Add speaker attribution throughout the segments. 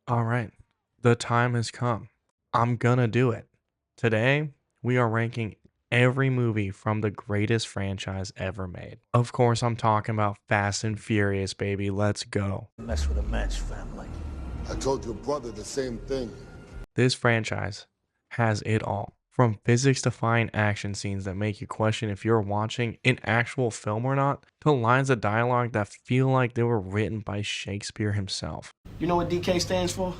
Speaker 1: All right, the time has come. I'm gonna do it. Today, we are ranking every movie from the greatest franchise ever made. Of course, I'm talking about Fast and Furious, baby. Let's go.
Speaker 2: Mess with a match family.
Speaker 3: I told your brother the same thing.
Speaker 1: This franchise has it all. From physics defying action scenes that make you question if you're watching an actual film or not, to lines of dialogue that feel like they were written by Shakespeare himself.
Speaker 2: You know what DK stands for?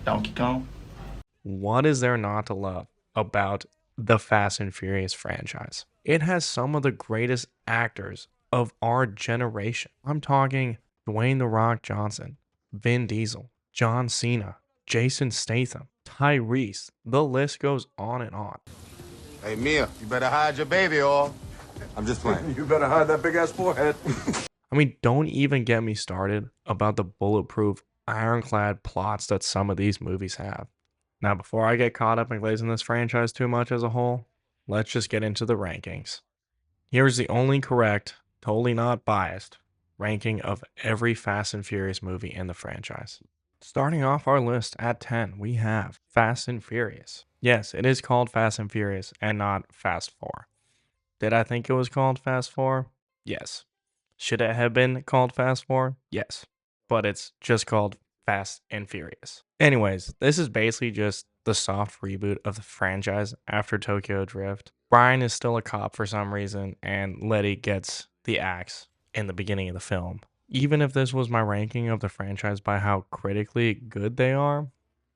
Speaker 2: Donkey Kong.
Speaker 1: What is there not to love about the Fast and Furious franchise? It has some of the greatest actors of our generation. I'm talking Dwayne The Rock Johnson, Vin Diesel, John Cena, Jason Statham, Tyrese. The list goes on and on.
Speaker 4: Hey, Mia, you better hide your baby or... I'm just playing.
Speaker 5: You better hide that big ass forehead.
Speaker 1: I mean, don't even get me started about the bulletproof, ironclad plots that some of these movies have. Now, before I get caught up in glazing this franchise too much as a whole, let's just get into the rankings. Here's the only correct, totally not biased, ranking of every Fast and Furious movie in the franchise. Starting off our list at 10, we have Fast and Furious. Yes, it is called Fast and Furious and not Fast 4. Did I think it was called Fast 4? Yes. Should it have been called Fast 4? Yes. But it's just called Fast and Furious. Anyways, this is basically just the soft reboot of the franchise after Tokyo Drift. Brian is still a cop for some reason, and Letty gets the axe in the beginning of the film. Even if this was my ranking of the franchise by how critically good they are,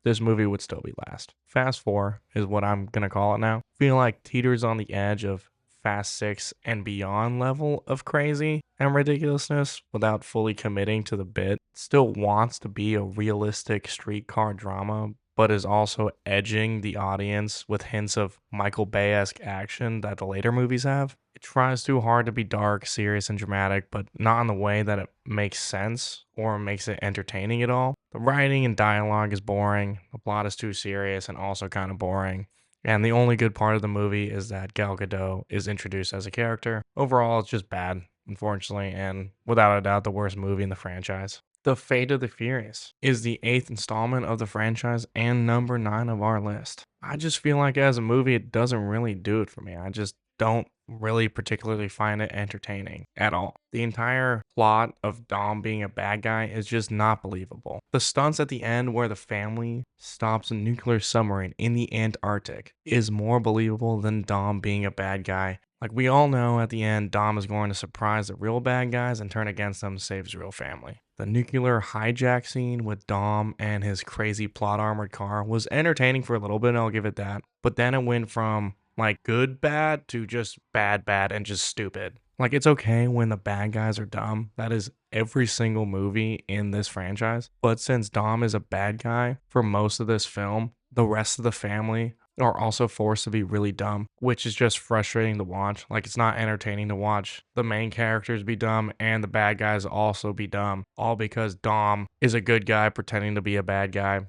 Speaker 1: this movie would still be last. Fast 4 is what I'm gonna call it now. Feel like teeters on the edge of Fast 6 and beyond level of crazy and ridiculousness without fully committing to the bit. Still wants to be a realistic streetcar drama, but is also edging the audience with hints of Michael Bay-esque action that the later movies have. It tries too hard to be dark, serious, and dramatic, but not in the way that it makes sense or makes it entertaining at all. The writing and dialogue is boring, the plot is too serious and also kind of boring. And the only good part of the movie is that Gal Gadot is introduced as a character. Overall, it's just bad, unfortunately, and without a doubt, the worst movie in the franchise. The Fate of the Furious is the 8th installment of the franchise and number 9 of our list. I just feel like as a movie, it doesn't really do it for me. I just don't really particularly find it entertaining at all. The entire plot of Dom being a bad guy is just not believable. The stunts at the end where the family stops a nuclear submarine in the Antarctic is more believable than Dom being a bad guy. Like we all know at the end, Dom is going to surprise the real bad guys and turn against them to save his real family. The nuclear hijack scene with Dom and his crazy plot armored car was entertaining for a little bit, I'll give it that. But then it went from like good bad to just bad and just stupid. Like it's okay when the bad guys are dumb. That is every single movie in this franchise. But since Dom is a bad guy for most of this film, the rest of the family are also forced to be really dumb, which is just frustrating to watch. Like it's not entertaining to watch the main characters be dumb and the bad guys also be dumb, all because Dom is a good guy pretending to be a bad guy.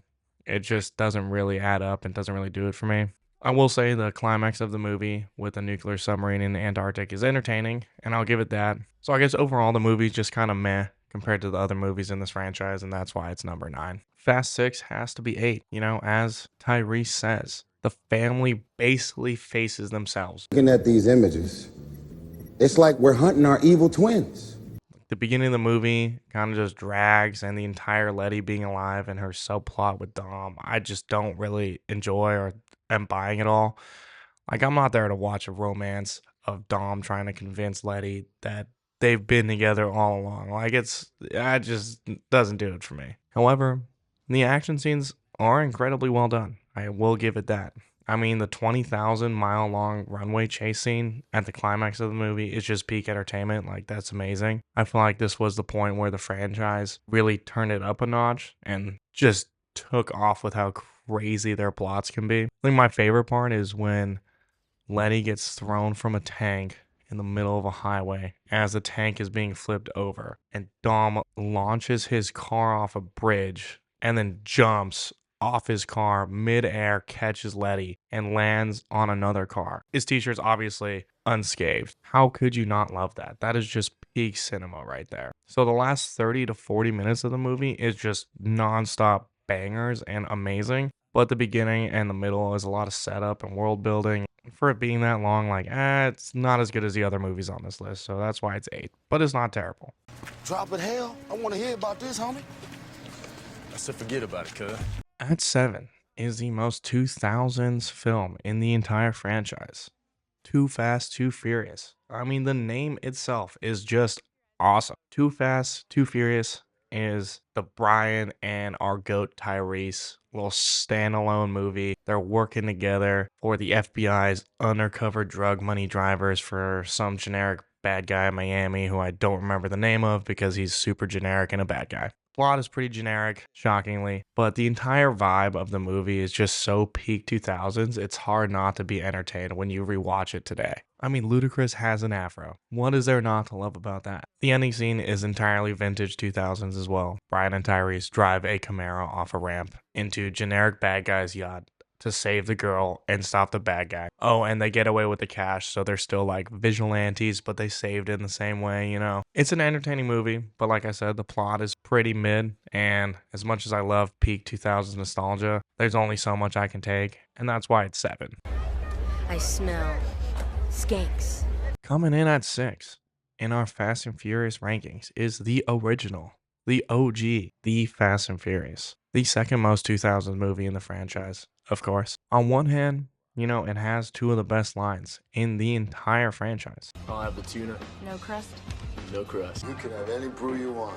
Speaker 1: It just doesn't really add up and doesn't really do it for me. I will say the climax of the movie with the nuclear submarine in the Antarctic is entertaining, and I'll give it that. So I guess overall the movie's just kind of meh compared to the other movies in this franchise, and that's why it's number 9. Fast 6 has to be 8. You know, as Tyrese says, the family basically faces themselves.
Speaker 3: Looking at these images, it's like we're hunting our evil twins.
Speaker 1: The beginning of the movie kind of just drags, and the entire Letty being alive and her subplot with Dom, I just don't really enjoy or am buying it all. Like, I'm not there to watch a romance of Dom trying to convince Letty that they've been together all along. Like, I just doesn't do it for me. However, the action scenes are incredibly well done. I will give it that. I mean, the 20,000 mile long runway chase scene at the climax of the movie is just peak entertainment. Like, that's amazing. I feel like this was the point where the franchise really turned it up a notch and just took off with how crazy their plots can be. I think my favorite part is when Letty gets thrown from a tank in the middle of a highway as the tank is being flipped over, and Dom launches his car off a bridge and then jumps off his car mid-air, catches Letty, and lands on another car. His t-shirt's obviously unscathed. How could you not love that? That is just peak cinema right there. So the last 30 to 40 minutes of the movie is just nonstop bangers and amazing. But the beginning and the middle is a lot of setup and world building. For it being that long, like, it's not as good as the other movies on this list. So that's why it's 8. But it's not terrible.
Speaker 3: Drop it, hell. I want to hear about this, homie.
Speaker 5: I said forget about it, cuz.
Speaker 1: At 7 is the most 2000s film in the entire franchise. Too Fast, Too Furious. I mean, the name itself is just awesome. Too Fast, Too Furious is the Brian and our goat Tyrese little standalone movie. They're working together for the FBI's undercover drug money drivers for some generic bad guy in Miami who I don't remember the name of because he's super generic and a bad guy. Plot is pretty generic, shockingly, but the entire vibe of the movie is just so peak 2000s, it's hard not to be entertained when you rewatch it today. I mean, Ludacris has an afro. What is there not to love about that? The ending scene is entirely vintage 2000s as well. Brian and Tyrese drive a Camaro off a ramp into generic bad guy's yacht to save the girl and stop the bad guy. Oh, and they get away with the cash, so they're still like vigilantes, but they saved it in the same way, you know. It's an entertaining movie, but like I said, the plot is pretty mid, and as much as I love peak 2000s nostalgia, there's only so much I can take, and that's why it's 7.
Speaker 6: I smell skanks.
Speaker 1: Coming in at 6 in our Fast and Furious rankings is the original, the OG, the Fast and Furious, the second most 2000s movie in the franchise, of course. On one hand, you know, it has two of the best lines in the entire franchise.
Speaker 5: I'll have the tuna,
Speaker 6: No crust?
Speaker 5: no crust.
Speaker 3: You can have any brew you want,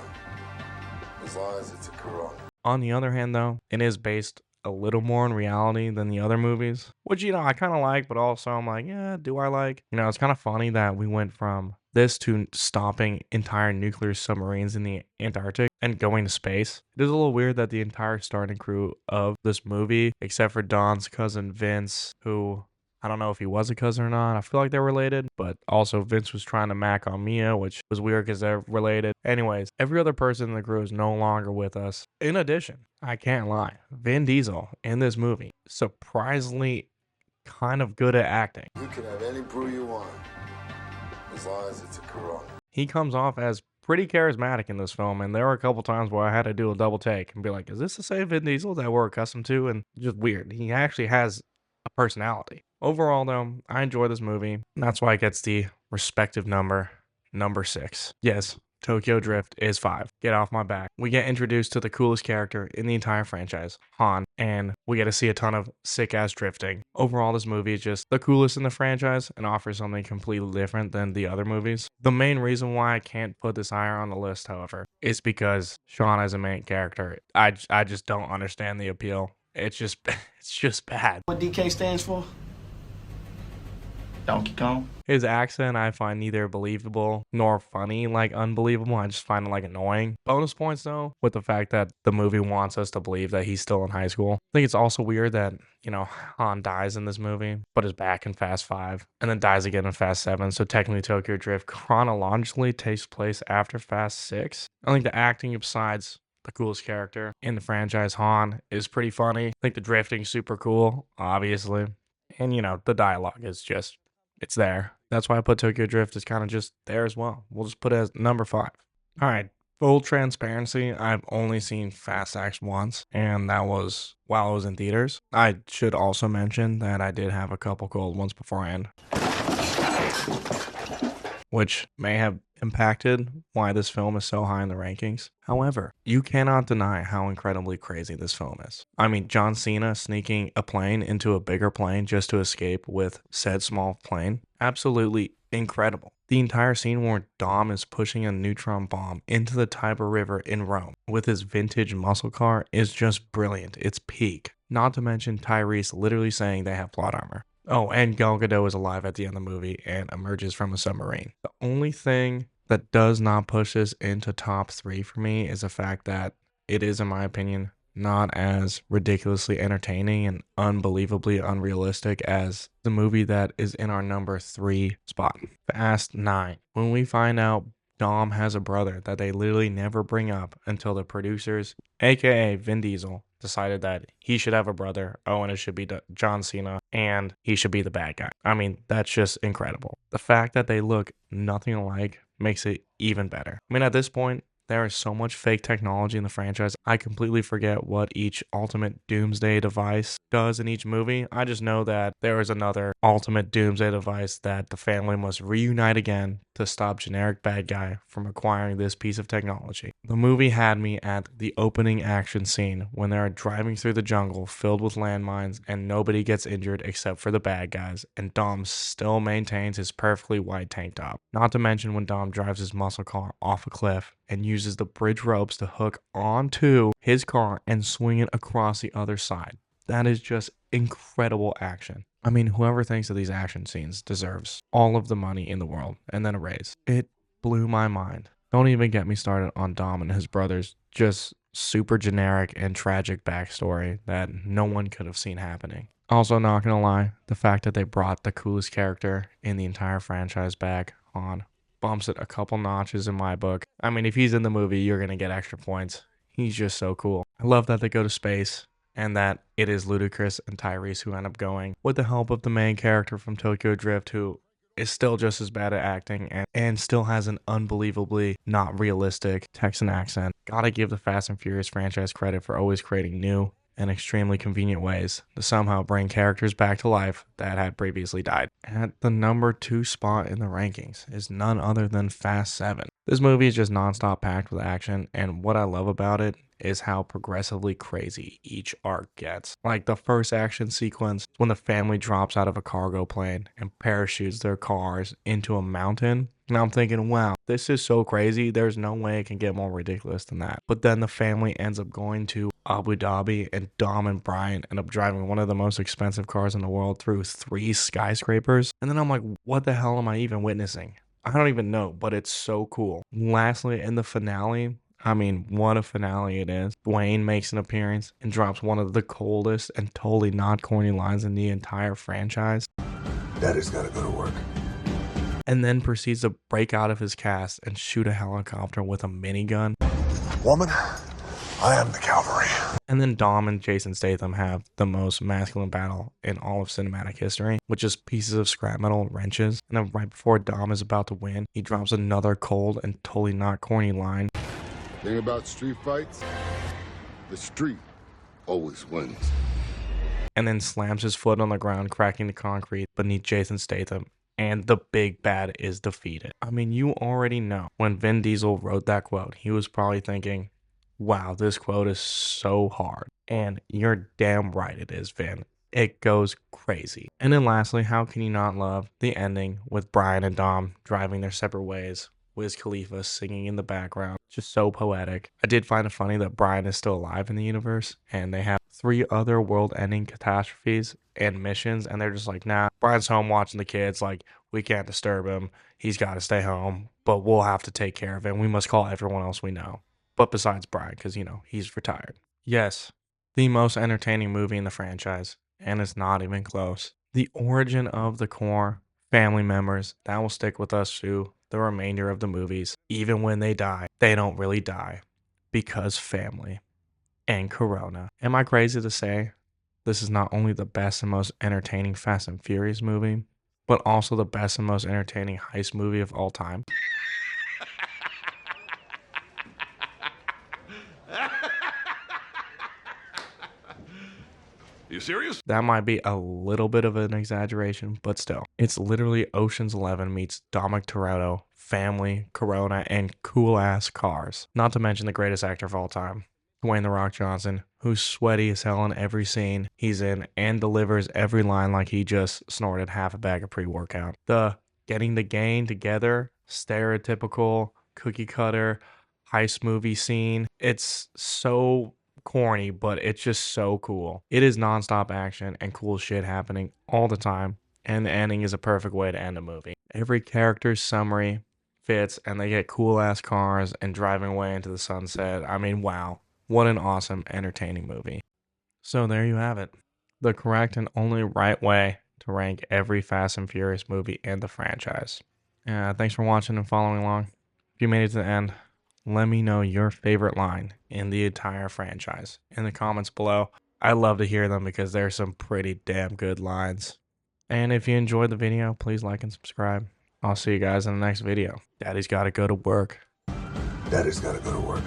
Speaker 3: as long as it's a Corona.
Speaker 1: On the other hand, though, it is based a little more in reality than the other movies, which, you know, I kind of like, but also I'm like, yeah, do I like? You know, it's kind of funny that we went from this to stopping entire nuclear submarines in the Antarctic and going to space. It is a little weird that the entire starting crew of this movie, except for Don's cousin Vince, who I don't know if he was a cousin or not. I feel like they're related, but also Vince was trying to mac on Mia, which was weird because they're related. Anyways, every other person in the crew is no longer with us. In addition, I can't lie, Vin Diesel in this movie, surprisingly kind of good at acting.
Speaker 3: You can have any brew you want, as long as it's a Corona.
Speaker 1: He comes off as pretty charismatic in this film, and there were a couple times where I had to do a double take and be like, is this the same Vin Diesel that we're accustomed to? And just weird. He actually has a personality. Overall, though, I enjoy this movie. And that's why it gets the respective number 6. Yes, Tokyo Drift is 5. Get off my back. We get introduced to the coolest character in the entire franchise, Han, and we get to see a ton of sick-ass drifting. Overall, this movie is just the coolest in the franchise and offers something completely different than the other movies. The main reason why I can't put this higher on the list, however, is because Sean as a main character, I just don't understand the appeal. It's just it's just bad.
Speaker 2: What DK stands for? Donkey Kong.
Speaker 1: His accent I find neither believable nor funny, like unbelievable. I just find it like annoying. Bonus points though, with the fact that the movie wants us to believe that he's still in high school. I think it's also weird that, you know, Han dies in this movie, but is back in Fast 5, and then dies again in Fast 7. So technically Tokyo Drift chronologically takes place after Fast 6. I think the acting besides the coolest character in the franchise, Han, is pretty funny. I think the drifting's super cool, obviously. And, you know, the dialogue is just, it's there. That's why I put Tokyo Drift is kind of just there as well. We'll just put it as number 5. All right, full transparency, I've only seen Fast X once, and that was while I was in theaters. I should also mention that I did have a couple cold ones beforehand, which may have impacted why this film is so high in the rankings. However, you cannot deny how incredibly crazy this film is. I mean, John Cena sneaking a plane into a bigger plane just to escape with said small plane, absolutely incredible. The entire scene where Dom is pushing a neutron bomb into the Tiber River in Rome with his vintage muscle car is just brilliant. It's peak. Not to mention Tyrese literally saying they have plot armor. Oh, and Gal Gadot is alive at the end of the movie and emerges from a submarine. The only thing that does not push this into top 3 for me is the fact that it is, in my opinion, not as ridiculously entertaining and unbelievably unrealistic as the movie that is in our number 3 spot, Fast 9. When we find out Dom has a brother that they literally never bring up until the producers, aka Vin Diesel, decided that he should have a brother. Oh, and it should be John Cena, and he should be the bad guy. I mean, that's just incredible. The fact that they look nothing alike makes it even better. I mean, at this point, there is so much fake technology in the franchise, I completely forget what each ultimate doomsday device does in each movie. I just know that there is another ultimate doomsday device that the family must reunite again to stop generic bad guy from acquiring this piece of technology. The movie had me at the opening action scene when they are driving through the jungle filled with landmines and nobody gets injured except for the bad guys, and Dom still maintains his perfectly white tank top. Not to mention when Dom drives his muscle car off a cliff and uses the bridge ropes to hook onto his car and swing it across the other side. That is just incredible action. I mean, whoever thinks of these action scenes deserves all of the money in the world and then a raise. It blew my mind. Don't even get me started on Dom and his brothers. Just super generic and tragic backstory that no one could have seen happening. Also, not gonna lie, the fact that they brought the coolest character in the entire franchise back on bumps it a couple notches in my book. I mean, if he's in the movie, you're gonna get extra points. He's just so cool. I love that they go to space and that it is Ludacris and Tyrese who end up going with the help of the main character from Tokyo Drift, who is still just as bad at acting and still has an unbelievably not realistic Texan accent. Gotta give the Fast and Furious franchise credit for always creating new and extremely convenient ways to somehow bring characters back to life that had previously died. At the number 2 spot in the rankings is none other than Fast 7. This movie is just nonstop packed with action, and what I love about it is how progressively crazy each arc gets. Like the first action sequence when the family drops out of a cargo plane and parachutes their cars into a mountain. And I'm thinking, wow, this is so crazy. There's no way it can get more ridiculous than that. But then the family ends up going to Abu Dhabi, and Dom and Brian end up driving one of the most expensive cars in the world through 3 skyscrapers. And then I'm like, what the hell am I even witnessing? I don't even know, but it's so cool. Lastly, in the finale, I mean, what a finale it is. Dwayne makes an appearance and drops one of the coldest and totally not corny lines in the entire franchise.
Speaker 7: Daddy's gotta go to work.
Speaker 1: And then proceeds to break out of his cast and shoot a helicopter with a minigun.
Speaker 7: Woman, I am the cavalry.
Speaker 1: And then Dom and Jason Statham have the most masculine battle in all of cinematic history, with just pieces of scrap metal and wrenches. And then right before Dom is about to win, he drops another cold and totally not corny line.
Speaker 4: Thing about street fights, the street always wins.
Speaker 1: And then slams his foot on the ground, cracking the concrete beneath Jason Statham. And the big bad is defeated. I mean, you already know when Vin Diesel wrote that quote, he was probably thinking, wow, this quote is so hard. And you're damn right it is, Vin. It goes crazy. And then lastly, how can you not love the ending with Brian and Dom driving their separate ways? Wiz Khalifa singing in the background. Just so poetic. I did find it funny that Brian is still alive in the universe, and they have 3 other world-ending catastrophes and missions, and they're just like, nah, Brian's home watching the kids, like, we can't disturb him. He's got to stay home, but we'll have to take care of him. We must call everyone else we know. But besides Brian, because, you know, he's retired. Yes, the most entertaining movie in the franchise, and it's not even close. The origin of the core family members, that will stick with us through the remainder of the movies. Even when they die, they don't really die because family and Corona. Am I crazy to say this is not only the best and most entertaining Fast and Furious movie, but also the best and most entertaining heist movie of all time?
Speaker 7: You serious?
Speaker 1: That might be a little bit of an exaggeration, but still. It's literally Ocean's 11 meets Dominic Toretto, family, Corona, and cool-ass cars. Not to mention the greatest actor of all time, Dwayne "The Rock" Johnson, who's sweaty as hell in every scene he's in and delivers every line like he just snorted half a bag of pre-workout. The getting the gang together, stereotypical cookie cutter heist movie scene. It's so corny, but it's just so cool. It is nonstop action and cool shit happening all the time, and the ending is a perfect way to end a movie. Every character's summary fits, and they get cool ass cars and driving away into the sunset. I mean, wow, what an awesome, entertaining movie. So there you have it. The correct and only right way to rank every Fast and Furious movie in the franchise. Thanks for watching and following along. If you made it to the end, let me know your favorite line in the entire franchise in the comments below. I love to hear them because there's some pretty damn good lines. And if you enjoyed the video, please like and subscribe. I'll see you guys in the next video. Daddy's got to go to work.
Speaker 7: Daddy's gotta go to work.